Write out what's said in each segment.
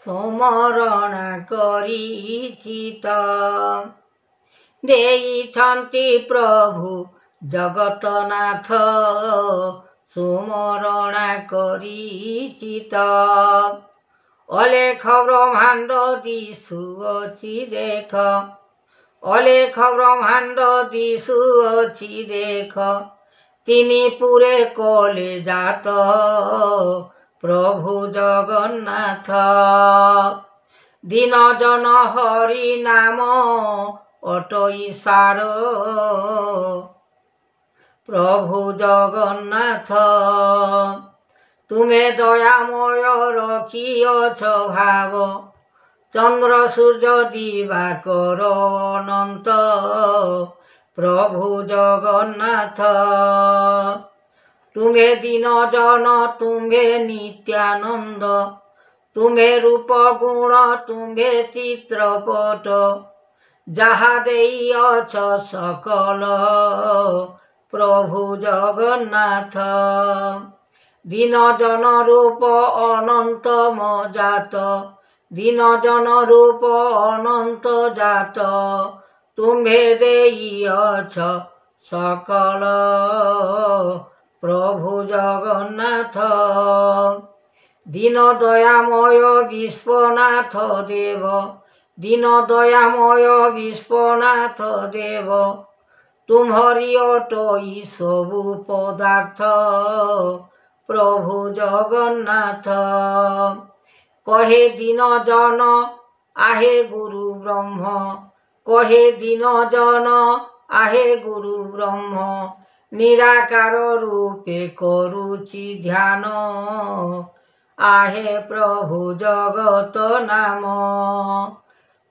ସୁମରଣ କରିଛି ତ ଦେଇଛନ୍ତି ପ୍ରଭୁ ଜଗତନାଥ ସୁମରଣ କରିଛି ତ ଅଲେଖ ବ୍ରହ୍ମାଣ୍ଡ ଦିଶୁଅଛି ଦେଖ ଅଲେଖ ବ୍ରହ୍ମାଣ୍ଡ ଦିଶୁଅଛି ଦେଖ ତିନି ପୁରେ କଲେ ଜାତ ପ୍ରଭୁ ଜଗନ୍ନାଥ ଦିନ ଜନ ହରି ନାମ ଅଟଇ ସାର ପ୍ରଭୁ ଜଗନ୍ନାଥ ତୁମେ ଦୟାମୟ ରଖିଅଛ ଭାବ ଚନ୍ଦ୍ର ସୂର୍ଯ୍ୟ ଦିବାକର ଅନନ୍ତ ପ୍ରଭୁ ଜଗନ୍ନାଥ ତୁମେ ଦିନ ଜନ ତୁମେ ନିତ୍ୟାନନ୍ଦ ତୁମେ ରୂପ ଗୁଣ ତୁମେ ଚିତ୍ରପଟ ଯାହା ଦେଇଅଛ ସକଳ ପ୍ରଭୁ ଜଗନ୍ନାଥ ଦିନ ଜନ ରୂପ ଅନନ୍ତ ମଜାତ ଦିନ ଜନ ରୂପ ଅନନ୍ତ ଜାତ ତୁମ୍ଭେ ଦେଇଅଛ ସକଳ ପ୍ରଭୁ ଜଗନ୍ନାଥ ଦିନ ଦୟାମୟ ବିଶ୍ୱନାଥ ଦେବ ଦିନ ଦୟାମୟ ବିଶ୍ୱନାଥ ଦେବ ତୁମ୍ଭରି ଅଟଇ ସବୁ ପଦାର୍ଥ ପ୍ରଭୁ ଜଗନ୍ନାଥ କହେ ଦିନ ଜନ ଆହେ ଗୁରୁ ବ୍ରହ୍ମ କହେ ଦିନ ଜନ ଆହେ ଗୁରୁ ବ୍ରହ୍ମ ନିରାକାର ରୂପେ କରୁଛି ଧ୍ୟାନ ଆହେ ପ୍ରଭୁ ଜଗତ ନାମ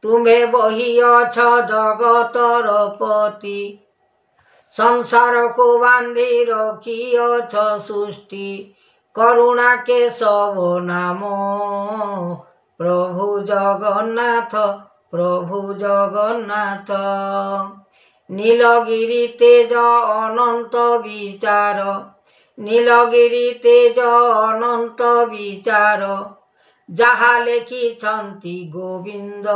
ତୁମେ ବହିଅଛ ଜଗତର ପତି ସଂସାରକୁ ବାନ୍ଧି ରଖିଅଛ ସୃଷ୍ଟି କରୁଣା କେଶବ ନାମ ପ୍ରଭୁ ଜଗନ୍ନାଥ ପ୍ରଭୁ ଜଗନ୍ନାଥ ନୀଳଗିରି ତେଜ ଅନନ୍ତ ବିଚାର ନୀଳଗିରି ତେଜ ଅନନ୍ତ ବିଚାର ଯାହା ଲେଖିଛନ୍ତି ଗୋବିନ୍ଦ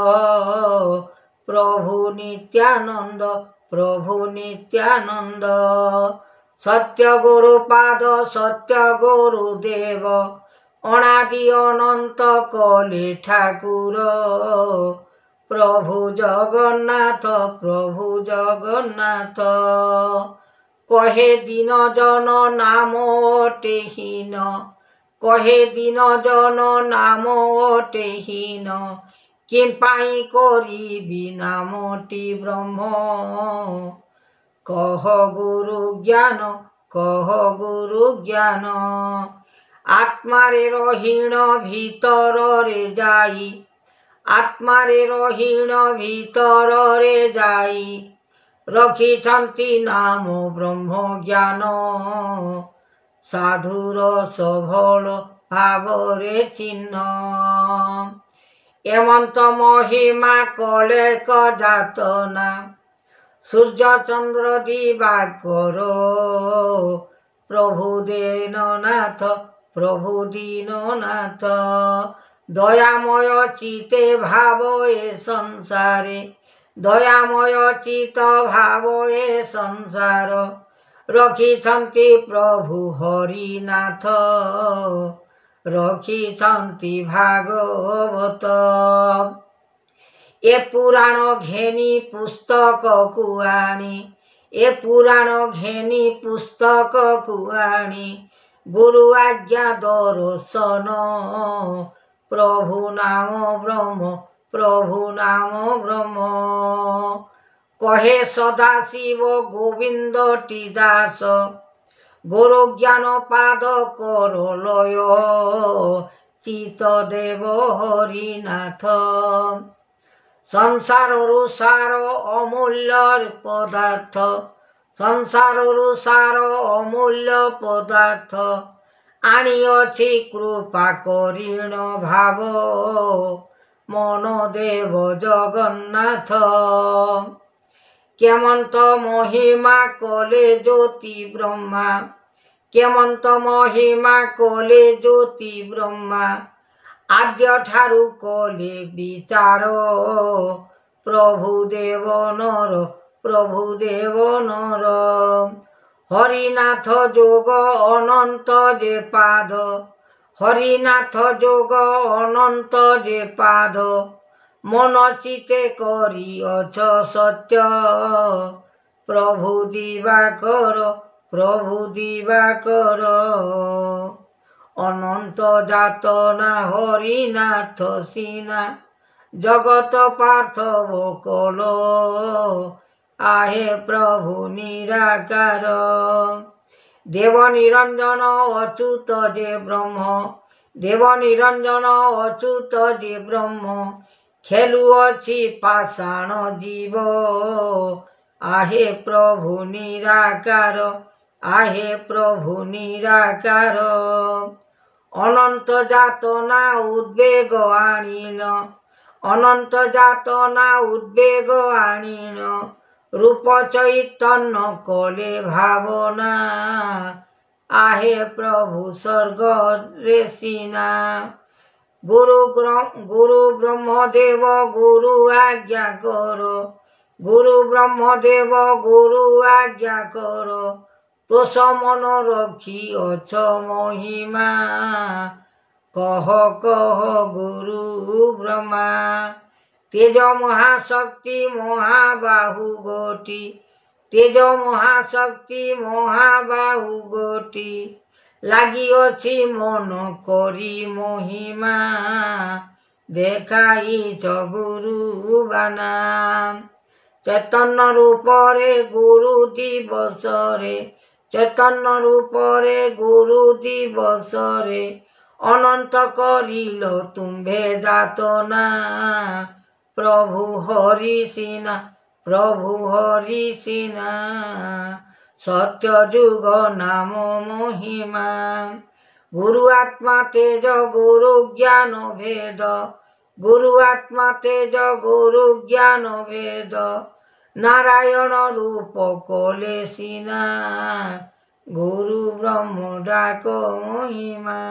ପ୍ରଭୁ ନିତ୍ୟାନନ୍ଦ ପ୍ରଭୁ ନିତ୍ୟାନନ୍ଦ ସତ୍ୟ ଗୁରୁ ପାଦ ସତ୍ୟ ଗୁରୁ ଦେବ ଅଣାଦି ଅନନ୍ତ କଲେ ଠାକୁର ପ୍ରଭୁ ଜଗନ୍ନାଥ ପ୍ରଭୁ ଜଗନ୍ନାଥ କହେ ଦିନ ଜନ ନାମ ଅଟେ ହୀନ କହେ ଦିନ ଜନ ନାମ ଅଟେ ହୀନ କିମ୍ପାଇଁ କରିବି ନାମଟି ବ୍ରହ୍ମ କହ ଗୁରୁ ଜ୍ଞାନ କହ ଗୁରୁ ଜ୍ଞାନ ଆତ୍ମାରେ ରହୀଣ ଭିତରରେ ଯାଇ ଆତ୍ମାରେ ରହୀଣ ଭିତରରେ ଯାଇ ରଖିଛନ୍ତି ନାମ ବ୍ରହ୍ମ ଜ୍ଞାନ ସାଧୁର ସଭଳ ଭାବରେ ଚିହ୍ନ ଏମନ୍ତ ମହିମା କଲେକ ଯାତନା ସୂର୍ଯ୍ୟ ଚନ୍ଦ୍ର ଦିବାକର ପ୍ରଭୁ ଦୀନନାଥ ପ୍ରଭୁ ଦୀନନାଥ ଦୟାମୟ ଚିତେ ଭାବ ଏ ସଂସାରେ ଦୟାମୟ ଚିତ ଭାବ ଏ ସଂସାର ରଖିଛନ୍ତି ପ୍ରଭୁ ହରିନାଥ ରଖିଛନ୍ତି ଭାଗବତ ଏ ପୁରାଣ ଘେନି ପୁସ୍ତକକୁ ଆଣି ଏ ପୁରାଣ ଘେନି ପୁସ୍ତକକୁ ଆଣି ଗୁରୁ ଆଜ୍ଞା ଦର୍ଶନ ପ୍ରଭୁ ନାମ ବ୍ରହ୍ମ ପ୍ରଭୁ ନାମ ବ୍ରହ୍ମ କହେ ସଦାଶିବ ଗୋବିନ୍ଦଟି ଦାସ ଗୁରୁ ଜ୍ଞାନ ପାଦ କର ଲୟ ଚିତ ଦେବ ହରିନାଥ ସଂସାରରୁ ସାର ଅମୂଲ୍ୟ ପଦାର୍ଥ ସଂସାରରୁ ସାର ଅମୂଲ୍ୟ ପଦାର୍ଥ ଆଣିଅଛି କୃପା କରିଣ ଭାବ ମନ ଦେବ ଜଗନ୍ନାଥ କେମନ୍ତ ମହିମା କଲେ ଜ୍ୟୋତି ବ୍ରହ୍ମା କେମନ୍ତ ମହିମା କଲେ ଜ୍ୟୋତି ବ୍ରହ୍ମା आद्य ठारू कले विचार प्रभु देव नर प्रभु देव नर हरिनाथ जोग अनंत जे पाद हरिनाथ जोग अनंत जे पाद मन चिते करी अछ सत्य प्रभु दिवाकर अनंत जातना हरिनाथ सीना जगत पार्थव कल आहे प्रभु निराकार देव निरंजन अच्युत जे ब्रह्म देव निरंजन अच्युत जे ब्रह्म खेलुअछि पाषाण जीव आहे प्रभु निराकार आहे प्रभु निराकार अनंत जातना उद्वेग आणीन अनंत जातना उद्वेग आणीन रूप चैतन्य कले भावना आहे प्रभु स्वर्ग रेसिना गुरु ब्रह्मदेव गुरु आज्ञा करो गुरु ब्रह्मदेव गुरु आज्ञा करो तोष मन रखी अछ महिमा कह कह गुरु ब्रह्मा तेज महाशक्ति महाबाहु गोटी तेज महाशक्ति महाबाहु गोटी लगी अछि मन करी महिमा देखाइछ गुरु बाना चैतन्य रूप रे गुरु दिवस रे चैतन्य रूप रे गुरु दिवस रे अनंत करिल तुम्भे जातना प्रभु हरि सिना सत्य जुग नाम महिमा गुरु आत्मा तेज गुरु ज्ञान भेद गुरु आत्मा तेज गुरु ज्ञान भेद नारायण रूप कले सिना गुरु ब्रह्म डाक महिमा।